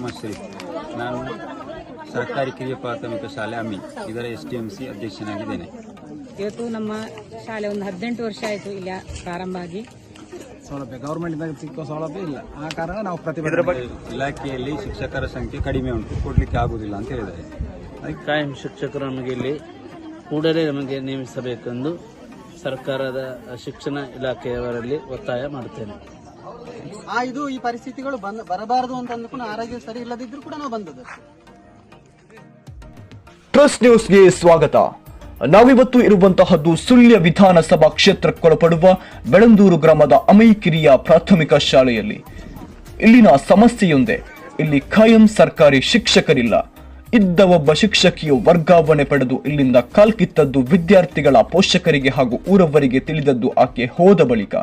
ಮೊಹಮ್ಮದ್ ಶರೀಫ್. ನಾನು ಸರ್ಕಾರಿ ಕಿರಿಯ ಪ್ರಾಥಮಿಕ ಶಾಲೆ ಅಮ್ಮಿ ಇದರ STMC ಅಧ್ಯಕ್ಷನಾಗಿದ್ದೇನೆ. ಇವತ್ತು ನಮ್ಮ ಶಾಲೆ ಒಂದು 18 ವರ್ಷ ಆಯಿತು ಇಲ್ಲಿ ಪ್ರಾರಂಭ ಆಗಿ. ಸೌಲಭ್ಯ ಗೌರ್ಮೆಂಟ್ ಸಿಕ್ಕೋ ಸೌಲಭ್ಯ ಇಲ್ಲ, ಆ ಕಾರಣ ನಾವು ಪ್ರತಿಭಟನೆ. ಇಲಾಖೆಯಲ್ಲಿ ಶಿಕ್ಷಕರ ಸಂಖ್ಯೆ ಕಡಿಮೆ ಉಂಟು, ಕೊಡಲಿಕ್ಕೆ ಆಗುವುದಿಲ್ಲ ಅಂತ ಹೇಳಿದ್ದಾರೆ. ಅದಕ್ಕೆ ಕಾಯಂ ಶಿಕ್ಷಕರು ನಮಗೆ ಇಲ್ಲಿ ಕೂಡಲೇ ನಮಗೆ ನೇಮಿಸಬೇಕೆಂದು ಸರ್ಕಾರದ ಶಿಕ್ಷಣ ಇಲಾಖೆಯವರಲ್ಲಿ ಒತ್ತಾಯ ಮಾಡುತ್ತೇನೆ. ಇದು ಈ ಪರಿಸ್ಥಿತಿಗಳು ಬರಬಾರದು ಅಂತ ಅಂದ್ಕೊಂಡು ಆರೋಗ್ಯ ಸರಿ ಇಲ್ಲದಿದ್ರು ಕೂಡ ನಾವು ಬಂದದ್ದು. ಟ್ರಸ್ಟ್ ನ್ಯೂಸ್ಗೆ ಸ್ವಾಗತ. ನಾವಿವತ್ತು ಇರುವಂತಹದ್ದು ಸುಳ್ಯ ವಿಧಾನಸಭಾ ಕ್ಷೇತ್ರಕ್ಕೊಳಪಡುವ ಬೆಳಂದೂರು ಗ್ರಾಮದ ಅಮೈಕಿರಿಯ ಪ್ರಾಥಮಿಕ ಶಾಲೆಯಲ್ಲಿ. ಇಲ್ಲಿನ ಸಮಸ್ಯೆಯೊಂದೇ, ಇಲ್ಲಿ ಖಾಯಂ ಸರ್ಕಾರಿ ಶಿಕ್ಷಕರಿಲ್ಲ. ಇದ್ದ ಒಬ್ಬ ಶಿಕ್ಷಕಿಯು ವರ್ಗಾವಣೆ ಪಡೆದು ಇಲ್ಲಿಂದ ಕಾಲ್ಕಿತ್ತದ್ದು ವಿದ್ಯಾರ್ಥಿಗಳ ಪೋಷಕರಿಗೆ ಹಾಗೂ ಊರವರಿಗೆ ತಿಳಿದದ್ದು ಆಕೆ ಹೋದ ಬಳಿಕ.